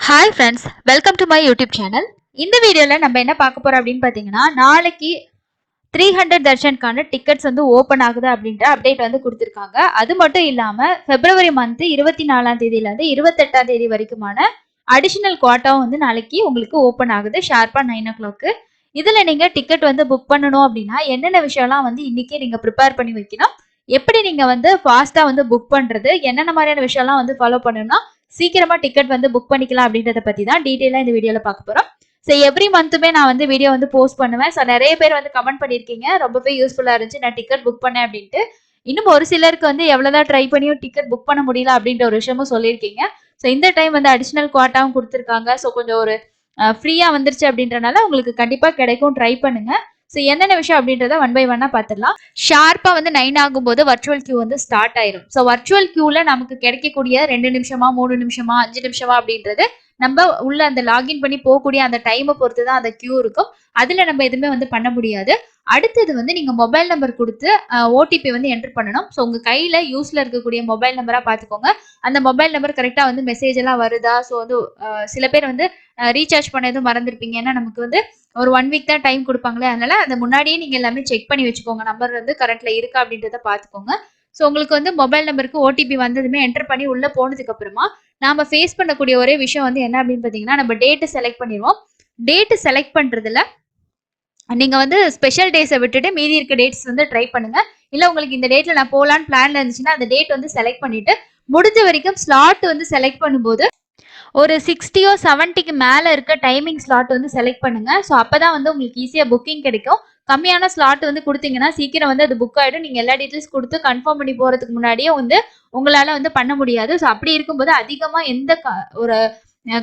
Hi friends, welcome to my YouTube channel. இந்த வீடியோல நம்ம என்ன பார்க்க போறோம் அப்படின்னு பாத்தீங்கன்னா, நாளைக்கு 300 தர்ஷன்கான டிக்கெட்ஸ் வந்து ஓபன் ஆகுது அப்படின்ற அப்டேட் வந்து கொடுத்திருக்காங்க. அது மட்டும் இல்லாம பிப்ரவரி மந்த் 24ஆம் தேதியில இருந்து 28ஆம் தேதி வரைக்குமான அடிஷனல் குவாட்டாவும் வந்து நாளைக்கு உங்களுக்கு ஓபன் ஆகுது ஷார்ப்பா 9 o'clock. இதுல நீங்க டிக்கெட் வந்து புக் பண்ணணும் அப்படின்னா என்னென்ன விஷயம்லாம் வந்து இன்னைக்கே நீங்க ப்ரிப்பேர் பண்ணி வைக்கணும், எப்படி நீங்க வந்து ஃபாஸ்டா வந்து புக் பண்றது, என்னென்ன மாதிரியான விஷயம்லாம் வந்து ஃபாலோ பண்ணணும்னா சீக்கிரமா டிக்கெட் வந்து புக் பண்ணிக்கலாம் அப்படின்றத பத்தி தான் டீடைலா இந்த வீடியோல பார்க்க போறோம். ஸோ எவ்ரி மந்த்துமே நான் வந்து வீடியோ வந்து போஸ்ட் பண்ணுவேன். ஸோ நிறைய பேர் வந்து கமெண்ட் பண்ணியிருக்கீங்க, ரொம்பவே யூஸ்ஃபுல்லா இருந்துச்சு, நான் டிக்கெட் புக் பண்ணேன் அப்படின்ட்டு. இன்னும் ஒரு சிலருக்கு வந்து எவ்வளவுதான் ட்ரை பண்ணியும் டிக்கெட் புக் பண்ண முடியல அப்படின்ற ஒரு விஷயமும் சொல்லியிருக்கீங்க. ஸோ இந்த டைம் வந்து அடிஷனல் குவாட்டாவும் கொடுத்துருக்காங்க. ஸோ கொஞ்சம் ஒரு ஃப்ரீயா வந்துருச்சு அப்படின்றனால உங்களுக்கு கண்டிப்பா கிடைக்கும், ட்ரை பண்ணுங்க. ஸோ என்னென்ன விஷயம் அப்படின்றத ஒன் பை ஒன்னா பார்த்துடலாம். ஷார்ப்பா வந்து 9 ஆகும்போது வர்ச்சுவல் கியூ வந்து ஸ்டார்ட் ஆயிரும். ஸோ வர்ச்சுவல் கியூல நமக்கு கிடைக்கக்கூடிய 2 நிமிஷமா 3 நிமிஷமா 5 நிமிஷமா அப்படின்றது நம்ம உள்ள அந்த லாகின் பண்ணி போகக்கூடிய அந்த டைமை பொறுத்து தான் அந்த கியூ இருக்கும். அதுல நம்ம எதுவுமே வந்து பண்ண முடியாது. அடுத்தது வந்து நீங்க மொபைல் நம்பர் கொடுத்து ஓடிபி வந்து என்டர் பண்ணணும். ஸோ உங்க கையில யூஸ்ல இருக்கக்கூடிய மொபைல் நம்பரா பாத்துக்கோங்க. அந்த மொபைல் நம்பர் கரெக்டா வந்து மெசேஜ் எல்லாம் வருதா. ஸோ வந்து சில பேர் வந்து ரீசார்ஜ் பண்ண எதுவும் மறந்துருப்பீங்க. ஏன்னா நமக்கு வந்து ஒரு 1 வீக் தான் டைம் கொடுப்பாங்களே, அதனால அந்த முன்னாடியே நீங்க எல்லாமே செக் பண்ணி வச்சுக்கோங்க, நம்பர் வந்து கரெக்ட்ல இருக்கா அப்படின்றத பாத்துக்கோங்க. ஸோ உங்களுக்கு வந்து மொபைல் நம்பருக்கு ஓடிபி வந்ததுமே என்டர் பண்ணி உள்ள போனதுக்கு அப்புறமா நாம ஃபேஸ் பண்ணக்கூடிய ஒரே விஷயம் வந்து என்ன அப்படின்னு பாத்தீங்கன்னா, நம்ம டேட்டு செலக்ட் பண்ணிடுவோம். டேட்டு செலக்ட் பண்றதுல நீங்க வந்து ஸ்பெஷல் டேஸை விட்டுட்டு மீதி இருக்க டேட்ஸ் வந்து ட்ரை பண்ணுங்க. இல்ல உங்களுக்கு இந்த டேட்ல நான் போலான்னு பிளான்ல இருந்துச்சுன்னா அந்த டேட் வந்து செலக்ட் பண்ணிட்டு முடிஞ்ச வரைக்கும் ஸ்லாட் வந்து செலக்ட் பண்ணும்போது ஒரு 60 or 70க்கு மேல இருக்க டைமிங் ஸ்லாட் வந்து செலக்ட் பண்ணுங்க. ஸோ அப்பதான் வந்து உங்களுக்கு ஈஸியா புக்கிங் கிடைக்கும். கம்மியான ஸ்லாட் வந்து கொடுத்தீங்கன்னா சீக்கிரம் வந்து அது புக் ஆயிடும். நீங்க எல்லா டீட்டெயில்ஸ் கொடுத்து கன்ஃபார்ம் பண்ணி போறதுக்கு முன்னாடியே வந்து உங்களால வந்து பண்ண முடியாது. ஸோ அப்படி இருக்கும்போது அதிகமா எந்த ஒரு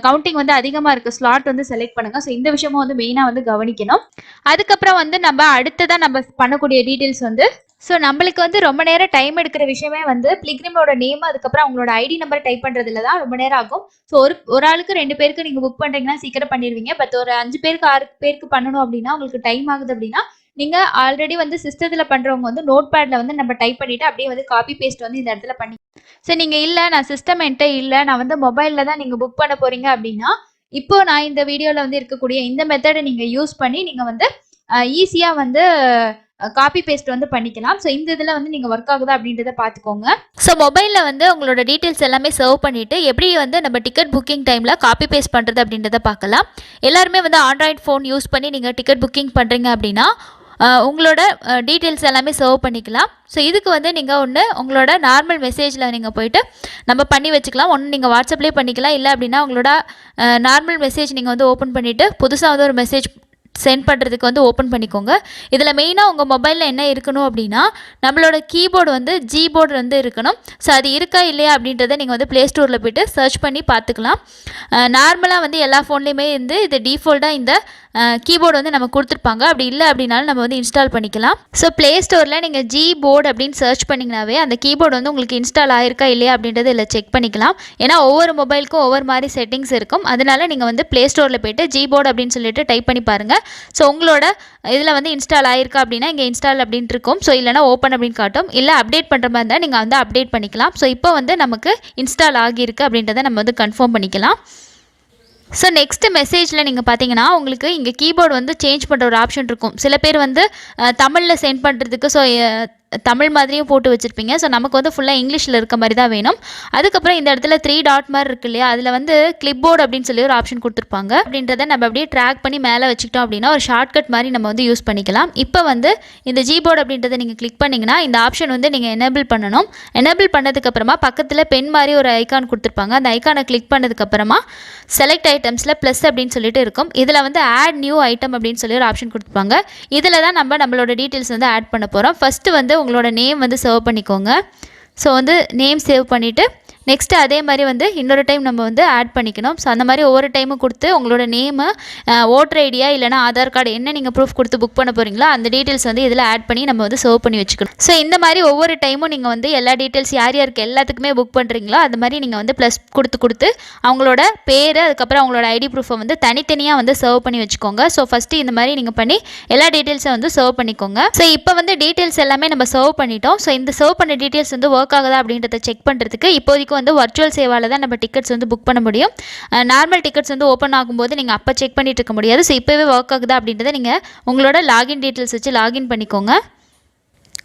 கவுண்டிங் வந்து அதிகமா இருக்கு ஸ்லாட் வந்து செலக்ட் பண்ணுங்க. ஸோ இந்த விஷயமும் வந்து மெயினா வந்து கவனிக்கணும். அதுக்கப்புறம் வந்து நம்ம அடுத்ததான் நம்ம பண்ணக்கூடிய டீட்டெயில்ஸ் வந்து ஸோ நம்மளுக்கு வந்து ரொம்ப நேரம் டைம் எடுக்கிற விஷயமே வந்து பிளிக்ரிமோட நேம், அதுக்கப்புறம் அவங்களோட ஐடி நம்பர் டைப் பண்றதுல தான் ரொம்ப நேரம் ஆகும். ஸோ ஒரு ஆளுக்கு 2 பேருக்கு நீங்க புக் பண்றீங்கன்னா சீக்கிரம் பண்ணிடுவீங்க. பட் ஒரு 5 பேருக்கு 6 பேருக்கு பண்ணணும் அப்படின்னா உங்களுக்கு டைம் ஆகுது அப்படின்னா நீங்க ஆல்ரெடி வந்து சிஸ்டத்துல பண்றவங்க வந்து நோட் பேட்ல வந்து நம்ம டைப் பண்ணிட்டு அப்படியே வந்து காப்பி பேஸ்ட் வந்து இந்த இடத்துல பண்ணி. ஸோ நீங்க இல்ல நான் சிஸ்டம் என்கிட்ட இல்ல, நான் வந்து மொபைல்ல தான் நீங்க புக் பண்ண போறீங்க அப்படின்னா இப்போ நான் இந்த வீடியோல வந்து இருக்கக்கூடிய இந்த மெத்தடை நீங்க யூஸ் பண்ணி நீங்க வந்து ஈஸியா வந்து காப்பி பேஸ்ட் வந்து பண்ணிக்கலாம். ஸோ இந்த இதில் வந்து நீங்கள் ஒர்க் ஆகுதா அப்படின்றத பார்த்துக்கோங்க. ஸோ மொபைலில் வந்து உங்களோட டீட்டெயில்ஸ் எல்லாமே சர்வ் பண்ணிவிட்டு எப்படி வந்து நம்ம டிக்கெட் புக்கிங் டைமில் காப்பி பேஸ்ட் பண்ணுறது அப்படின்றத பார்க்கலாம். எல்லாருமே வந்து ஆண்ட்ராய்ட் ஃபோன் யூஸ் பண்ணி நீங்கள் டிக்கெட் புக்கிங் பண்ணுறீங்க அப்படின்னா உங்களோட டீட்டெயில்ஸ் எல்லாமே சர்வ் பண்ணிக்கலாம். ஸோ இதுக்கு வந்து நீங்கள் ஒன்று உங்களோட நார்மல் மெசேஜில் நீங்கள் போய்ட்டு நம்ம பண்ணி வச்சுக்கலாம். ஒன்று நீங்கள் வாட்ஸ்அப்லேயே பண்ணிக்கலாம், இல்லை அப்படின்னா உங்களோட நார்மல் மெசேஜ் நீங்கள் வந்து ஓப்பன் பண்ணிவிட்டு புதுசாக வந்து ஒரு மெசேஜ் சென்ட் பண்ணுறதுக்கு வந்து ஓப்பன் பண்ணிக்கோங்க. இதில் மெயினாக உங்கள் மொபைலில் என்ன இருக்கணும் அப்படின்னா நம்மளோட கீபோர்டு வந்து ஜிபோர்டு வந்து இருக்கணும். ஸோ அது இருக்கா இல்லையா அப்படின்றத நீங்கள் வந்து ப்ளே ஸ்டோரில் போய்ட்டு சர்ச் பண்ணி பார்த்துக்கலாம். நார்மலாக வந்து எல்லா ஃபோன்லேயுமே வந்து இது டிஃபால்ட்டாக இந்த கீபோர்டு வந்து நம்ம கொடுத்துருப்பாங்க. அப்படி இல்லை அப்படின்னாலும் நம்ம வந்து இன்ஸ்டால் பண்ணிக்கலாம். ஸோ ப்ளே ஸ்டோரில் நீங்கள் ஜிபோர்டு அப்படின்னு சர்ச் பண்ணிங்கனாவே அந்த கீபோர்டு வந்து உங்களுக்கு இன்ஸ்டால் ஆயிருக்கா இல்லையா அப்படின்றத இதில் செக் பண்ணிக்கலாம். ஏன்னா ஒவ்வொரு மொபைலுக்கும் ஒவ்வொரு மாதிரி செட்டிங்ஸ் இருக்கும். அதனால நீங்கள் வந்து ப்ளே ஸ்டோரில் போய்ட்டு ஜிபோர்டு அப்படின்னு சொல்லிட்டு டைப் பண்ணி பாருங்கள். ஸோ உங்களோட இதில் வந்து இன்ஸ்டால் ஆயிருக்கா அப்படின்னா இங்கே இன்ஸ்டால் அப்படின்ட்டு இருக்கும். ஸோ இல்லைனா ஓப்பன் அப்படின்னு காட்டும். இல்லை அப்டேட் பண்ணுற மாதிரி இருந்தால் நீங்கள் வந்து அப்டேட் பண்ணிக்கலாம். ஸோ இப்போ வந்து நமக்கு இன்ஸ்டால் ஆகியிருக்கு அப்படின்றத நம்ம வந்து கன்ஃபார்ம் பண்ணிக்கலாம். ஸோ நெக்ஸ்ட் மெசேஜில் நீங்கள் பார்த்தீங்கன்னா உங்களுக்கு இங்கே கீபோர்டு வந்து சேஞ்ச் பண்ணுற ஒரு ஆப்ஷன் இருக்கும். சில பேர் வந்து தமிழில் சென்ட் பண்ணுறதுக்கு ஸோ தமிழ் மாதிரியும் போட்டு வச்சுருப்பீங்க. ஸோ நமக்கு வந்து ஃபுல்லாக இங்கிலீஷில் இருக்க மாதிரி தான் வேணும். அதுக்கப்புறம் இந்த இடத்துல 3 டாட் மாதிரி இருக்கு இல்லையா, அதில் வந்து கிளிப்போர்டு அப்படின்னு சொல்லி ஒரு ஆப்ஷன் கொடுத்துருப்பாங்க. அப்படின்றத நம்ம அப்படியே ட்ராக் பண்ணி மேலே வச்சுக்கிட்டோம் அப்படின்னா ஒரு ஷார்ட்கட் மாதிரி நம்ம வந்து யூஸ் பண்ணிக்கலாம். இப்போ வந்து இந்த ஜிபோர்டு அப்படின்றத நீங்கள் கிளிக் பண்ணிங்கன்னா இந்த ஆப்ஷன் வந்து நீங்கள் எனேபிள் பண்ணணும். எனேபிள் பண்ணதுக்கப்புறமா பக்கத்தில் பென் மாதிரி ஒரு ஐக்கான் கொடுத்துருப்பாங்க. அந்த ஐக்கானை கிளிக் பண்ணதுக்கப்புறமா செலக்ட் ஐட்டம்ஸில் ப்ளஸ் அப்படின்னு சொல்லிட்டு இருக்கும். இதில் வந்து ஆட் நியூ ஐட்டம் அப்படின்னு சொல்லி ஒரு ஆப்ஷன் கொடுத்துருப்பாங்க. இதில் தான் நம்மளோட டீட்டெயில்ஸ் வந்து ஆட் பண்ண போகிறோம். ஃபஸ்ட்டு வந்து உங்களோட நேம் வந்து சேவ் பண்ணிக்கோங்க. ஸோ வந்து நேம் சேவ் பண்ணிவிட்டு நெக்ஸ்ட்டு அதே மாதிரி வந்து இன்னொரு டைம் நம்ம வந்து ஆட் பண்ணிக்கணும். ஸோ அந்த மாதிரி ஒவ்வொரு டைமும் கொடுத்து உங்களோட நேமு ஓட்டர் ஐடியா இல்லைனா ஆதார் கார்டு என்ன நீங்கள் ப்ரூஃப் கொடுத்து புக் பண்ண போகிறீங்களோ அந்த டீட்டெயில்ஸ் வந்து இதில் ஆட் பண்ணி நம்ம வந்து சேவ் பண்ணி வச்சுக்கணும். ஸோ இந்த மாதிரி ஒவ்வொரு டைமும் நீங்கள் வந்து எல்லா டீட்டெயில்ஸ் யார் யாருக்கு எல்லாத்துக்குமே புக் பண்ணுறீங்களோ அது மாதிரி நீங்கள் வந்து ப்ளஸ் கொடுத்து அவங்களோட பேர் அதுக்கப்புறம் அவங்களோட ஐடி ப்ரூஃபை வந்து தனித்தனியாக வந்து சர்வ் பண்ணி வச்சுக்கோங்க. ஸோ ஃபஸ்ட்டு இந்த மாதிரி நீங்கள் பண்ணி எல்லா டீட்டெயில்ஸை வந்து சர்வ் பண்ணிக்கோங்க. ஸோ இப்போ வந்து டீட்டெயில்ஸ் எல்லாமே நம்ம சர்வ் பண்ணிட்டோம். ஸோ இந்த சர்வ் பண்ண டீட்டெயில்ஸ் வந்து ஒர்க் ஆகுதா அப்படின்றத செக் பண்ணுறதுக்கு இப்போதைக்கு வரைக்கும் வந்து வர்ச்சுவல் சேவால தான் நம்ம டிக்கெட்ஸ் வந்து புக் பண்ண முடியும். நார்மல் டிக்கெட்ஸ் வந்து ஓப்பன் ஆகும்போது நீங்கள் அப்போ செக் பண்ணிட்டு இருக்க முடியாது. ஸோ இப்போவே ஒர்க் ஆகுதா அப்படின்றத நீங்கள் உங்களோட லாகின் டீட்டெயில்ஸ் வச்சு லாகின் பண்ணிக்கோங்க.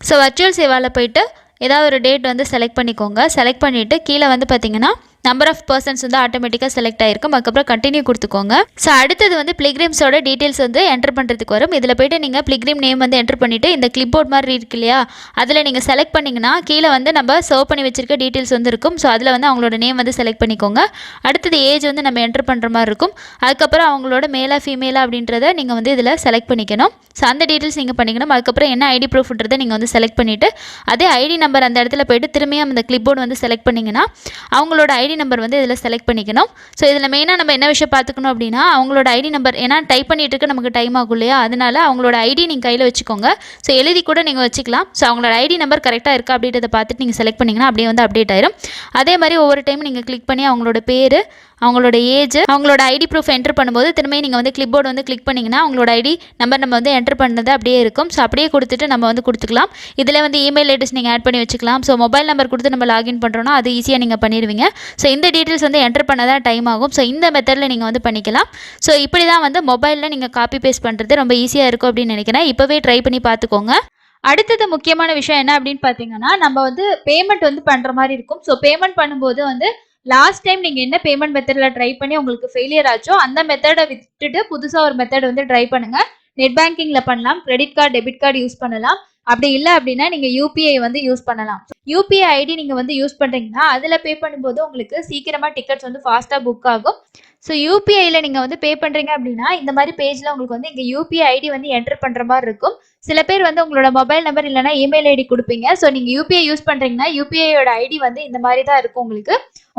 ஸோ வர்ச்சுவல் சேவாவில் போய்ட்டு ஏதாவது ஒரு டேட் வந்து செலக்ட் பண்ணிக்கோங்க. செலக்ட் பண்ணிவிட்டு கீழே வந்து பார்த்தீங்கன்னா நம்பர் ஆஃப் பர்சன்ஸ் வந்து ஆட்டோமேட்டிக்காக செலக்ட் ஆகிருக்கும். அதுக்கப்புறம் கண்டினியூ கொடுத்துக்கோங்க. ஸோ அடுத்தது வந்து பிளிக்ரிம்ஸோட டீட்டெயில்ஸ் வந்து என்டர் பண்ணுறதுக்கு வரும். இதில் போய்ட்டு நீங்கள் பிளிக்ரிம் நேம் வந்து என்டர் பண்ணிவிட்டு இந்த கிளிப் போர்ட் மாதிரி இருக்கு இல்லையா, அதில் நீங்கள் செலக்ட் பண்ணிங்கன்னா கீழே வந்து நம்ம சர்வ் பண்ணி வச்சிருக்க டீட்டெயில்ஸ் வந்து இருக்கும். ஸோ அதில் வந்து அவங்களோட நேம் வந்து செலக்ட் பண்ணிக்கோங்க. அடுத்தது ஏஜ் வந்து நம்ம என்டர் பண்ணுற மாதிரி இருக்கும். அதுக்கப்புறம் அவங்களோட மேலா ஃபீமேலா அப்படின்றத நீங்கள் வந்து இதில் செலக்ட் பண்ணிக்கணும். ஸோ அந்த டீட்டெயில்ஸ் நீங்கள் பண்ணிக்கணும். அதுக்கப்புறம் என்ன ஐடி ப்ரூஃப்ன்றதை நீங்கள் வந்து செலக்ட் பண்ணிவிட்டு அதே ஐடி நம்பர் அந்த இடத்துல போய்ட்டு திரும்பியும் அந்த கிளிப் போர்டு வந்து செலக்ட் பண்ணிங்கன்னா அவங்களோட ஐடி நம்பர் வந்து இதில் செலக்ட் பண்ணிக்கணும். ஸோ இதில் மெயினாக நம்ம என்ன விஷயம் பார்த்துக்கணும் அப்படின்னா அவங்களோட ஐடி நம்பர், ஏன்னா டைப் பண்ணிட்டு இருக்க நமக்கு டைம் ஆகும் இல்லையா, அதனால அவங்களோட ஐடி நீங்கள் கையில் வச்சுக்கோங்க. ஸோ எழுதி கூட நீங்கள் வச்சுக்கலாம். ஸோ அவங்களோட ஐடி நம்பர் கரெக்டாக இருக்கா அப்படின்றத பார்த்துட்டு நீங்கள் செலக்ட் பண்ணிங்கன்னா அப்படியே வந்து அப்டேட் ஆயிரும். அதே மாதிரி ஒவ்வொரு டைம் நீங்கள் கிளிக் பண்ணி அவங்களோட பேர், அவங்களோட ஏஜ், அவங்களோட ஐடி ப்ரூஃப் என்டர் பண்ணும்போது திரும்பி நீங்கள் வந்து கிளிப் போர்டு வந்து கிளிக் பண்ணிங்கன்னா அவங்களோட ஐடி நம்பர் நம்ம வந்து என்டர் பண்ணது அப்படியே இருக்கும். ஸோ அப்படியே கொடுத்துட்டு நம்ம வந்து கொடுத்துக்கலாம். இதில் வந்து இமெயில் அட்ரஸ் நீங்கள் ஆட் பண்ணி வச்சுக்கலாம். ஸோ மொபைல் நம்பர் கொடுத்து நம்ம லாகின் பண்ணுறோன்னா அது ஈஸியாக நீங்கள் பண்ணிடுவீங்க. ஸோ இந்த டீட்டெயில்ஸ் வந்து என்டர் பண்ண தான் டைம் ஆகும். ஸோ இந்த மெத்தடில் நீங்கள் வந்து பண்ணிக்கலாம். ஸோ இப்படி தான் வந்து மொபைலில் நீங்கள் காப்பி பேஸ்ட் பண்ணுறது ரொம்ப ஈஸியாக இருக்கும் அப்படின்னு நினைக்கிறேன். இப்போவே ட்ரை பண்ணி பார்த்துக்கோங்க. அடுத்தது முக்கியமான விஷயம் என்ன அப்படின்னு பார்த்தீங்கன்னா, நம்ம வந்து பேமெண்ட் வந்து பண்ணுற மாதிரி இருக்கும். ஸோ பேமெண்ட் பண்ணும்போது வந்து லாஸ்ட் டைம் நீங்கள் என்ன பேமெண்ட் மெத்தடில் ட்ரை பண்ணி உங்களுக்கு ஃபெயிலியர் ஆச்சோ அந்த மெத்தடை விட்டுட்டு புதுசாக ஒரு மெத்தட் வந்து ட்ரை பண்ணுங்கள். நெட் பேங்கிங்கில் பண்ணலாம், credit card, debit card use பண்ணலாம். அப்படி இல்லை அப்படின்னா நீங்கள் யூபிஐ வந்து யூஸ் பண்ணலாம். யூபிஐ ஐடி நீங்கள் வந்து யூஸ் பண்ணுறீங்கன்னா அதில் பே பண்ணும்போது உங்களுக்கு சீக்கிரமாக டிக்கெட்ஸ் வந்து ஃபாஸ்ட்டாக புக் ஆகும். ஸோ யூபிஐயில் நீங்கள் வந்து பே பண்ணுறீங்க அப்படின்னா இந்த மாதிரி பேஜில் உங்களுக்கு வந்து இங்கே யூபிஐ ஐடி வந்து என்டர் பண்ணுற மாதிரி இருக்கும். சில பேர் வந்து உங்களோட மொபைல் நம்பர் இல்லைனா இமெயில் ஐடி கொடுப்பீங்க. ஸோ நீங்கள் யூபிஐ யூஸ் பண்ணுறீங்கன்னா யூபிஐயோட ஐடி வந்து இந்த மாதிரி தான் இருக்கும்.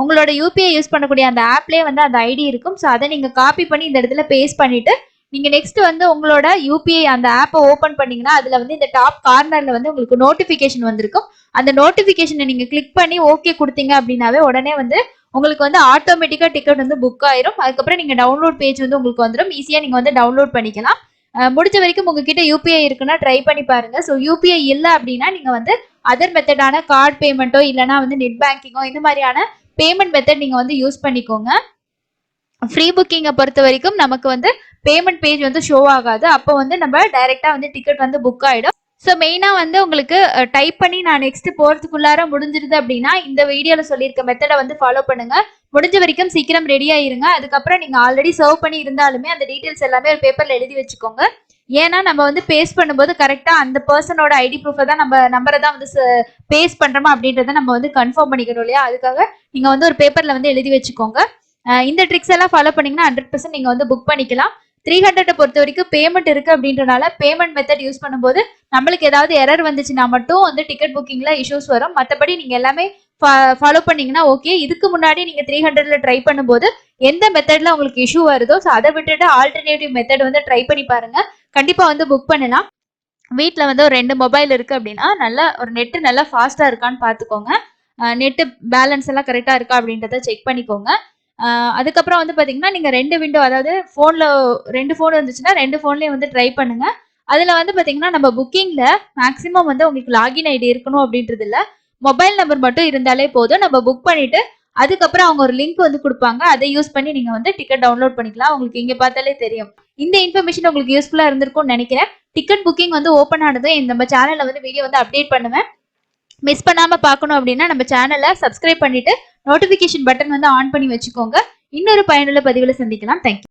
உங்களோட யூபிஐ யூஸ் பண்ணக்கூடிய அந்த ஆப்லேயே வந்து அந்த ஐடி இருக்கும். ஸோ அதை நீங்கள் காப்பி பண்ணி இந்த இடத்துல பேஸ்ட் பண்ணிவிட்டு நீங்கள் நெக்ஸ்ட் வந்து உங்களோட யூபிஐ அந்த ஆப்பை ஓப்பன் பண்ணீங்கன்னா அதில் வந்து இந்த டாப் கார்னரில் வந்து உங்களுக்கு நோட்டிஃபிகேஷன் வந்திருக்கும். அந்த நோட்டிஃபிகேஷனை நீங்கள் கிளிக் பண்ணி ஓகே கொடுத்தீங்க அப்படின்னாவே உடனே வந்து உங்களுக்கு வந்து ஆட்டோமேட்டிக்காக டிக்கெட் வந்து புக் ஆயிரும். அதுக்கப்புறம் நீங்கள் டவுன்லோட் பேஜ் வந்து உங்களுக்கு வந்துடும். ஈஸியாக நீங்கள் வந்து டவுன்லோட் பண்ணிக்கலாம். முடிஞ்ச வரைக்கும் உங்ககிட்ட யூபிஐ இருக்குன்னா ட்ரை பண்ணி பாருங்க. ஸோ யூபிஐ இல்லை அப்படின்னா நீங்கள் வந்து அதர் மெத்தடான கார்டு பேமெண்ட்டோ இல்லைனா வந்து நெட் பேங்கிங்கோ இந்த மாதிரியான பேமெண்ட் மெத்தட் நீங்கள் வந்து யூஸ் பண்ணிக்கோங்க. ஃப்ரீ புக்கிங்கை பொறுத்த வரைக்கும் நமக்கு வந்து பேமெண்ட் பேஜ் வந்து ஷோ ஆகாது. அப்போ வந்து நம்ம டைரெக்டாக வந்து டிக்கெட் வந்து புக் ஆகிடும். ஸோ மெயினாக வந்து உங்களுக்கு டைப் பண்ணி நான் நெக்ஸ்ட் போகிறதுக்குள்ளார முடிஞ்சிருது அப்படின்னா இந்த வீடியோவில் சொல்லியிருக்க மெத்தடை வந்து ஃபாலோ பண்ணுங்கள். முடிஞ்ச வரைக்கும் சீக்கிரம் ரெடி ஆயிருங்க. அதுக்கப்புறம் நீங்கள் ஆல்ரெடி சர்வ் பண்ணி இருந்தாலுமே அந்த டீட்டெயில்ஸ் எல்லாமே ஒரு பேப்பரில் எழுதி வச்சுக்கோங்க. ஏன்னா நம்ம வந்து பேஸ்ட் பண்ணும்போது கரெக்டாக அந்த பர்சனோட ஐடி ப்ரூஃபை தான் நம்ம நம்பரை தான் வந்து பேஸ்ட் பண்ணுறோமா அப்படின்றத நம்ம வந்து கன்ஃபார்ம் பண்ணிக்கணும் இல்லையா, அதுக்காக நீங்கள் வந்து ஒரு பேப்பரில் வந்து எழுதி வச்சுக்கோங்க. இந்த ட்ரிக்ஸ் எல்லாம் ஃபாலோ பண்ணிங்கன்னா 100% நீங்கள் வந்து புக் பண்ணிக்கலாம். 300 பொறுத்த வரைக்கும் பேமெண்ட் இருக்குது அப்படின்றனால பேமெண்ட் மெத்தட் யூஸ் பண்ணும்போது நம்மளுக்கு ஏதாவது எரர் வந்துச்சுன்னா மட்டும் வந்து டிக்கெட் புக்கிங்கில் இஷ்யூஸ் வரும். மற்றபடி நீங்கள் எல்லாமே ஃபாலோ பண்ணீங்கன்னா ஓகே. இதுக்கு முன்னாடி நீங்கள் 300ல் ட்ரை பண்ணும்போது எந்த மெத்தடில் உங்களுக்கு இஷ்யூ வருதோ ஸோ அதை விட்டுட்டு ஆல்டர்னேட்டிவ் மெத்தட் வந்து ட்ரை பண்ணி பாருங்கள். கண்டிப்பாக வந்து புக் பண்ணலாம். வீட்டில் வந்து ஒரு 2 மொபைல் இருக்குது அப்படின்னா நல்லா ஒரு நெட்டு நல்லா ஃபாஸ்ட்டாக இருக்கான்னு பார்த்துக்கோங்க. நெட்டு பேலன்ஸ் எல்லாம் கரெக்டாக இருக்கா அப்படின்றத செக் பண்ணிக்கோங்க. அதுக்கப்புறம் வந்து பார்த்தீங்கன்னா நீங்கள் 2 விண்டோ, அதாவது ஃபோனில் 2 ஃபோன் இருந்துச்சுன்னா 2 ஃபோன்லேயும் வந்து ட்ரை பண்ணுங்கள். அதில் வந்து பார்த்தீங்கன்னா நம்ம புக்கிங்கில் மேக்ஸிமம் வந்து உங்களுக்கு லாகின் ஐடி இருக்கணும் அப்படின்றது இல்லை, மொபைல் நம்பர் மட்டும் இருந்தாலே போதும். நம்ம புக் பண்ணிவிட்டு அதுக்கப்புறம் அவங்க ஒரு லிங்க் வந்து கொடுப்பாங்க. அதை யூஸ் பண்ணி நீங்கள் வந்து டிக்கெட் டவுன்லோட் பண்ணிக்கலாம். உங்களுக்கு இங்கே பார்த்தாலே தெரியும். இந்த இன்ஃபர்மேஷன் உங்களுக்கு யூஸ்ஃபுல்லாக இருந்திருக்கும்னு நினைக்கிறேன். டிக்கெட் புக்கிங் வந்து ஓப்பன் ஆனதும் நம்ம சேனலில் வந்து வீடியோ வந்து அப்டேட் பண்ணுவேன். மிஸ் பண்ணாமல் பார்க்கணும் அப்படின்னா நம்ம சேனலை சப்ஸ்கிரைப் பண்ணிவிட்டு நோட்டிஃபிகேஷன் பட்டன் வந்து ஆன் பண்ணி வச்சுக்கோங்க. இன்னொரு பயனுள்ள பதிவில் சந்திக்கலாம். தேங்க்யூ.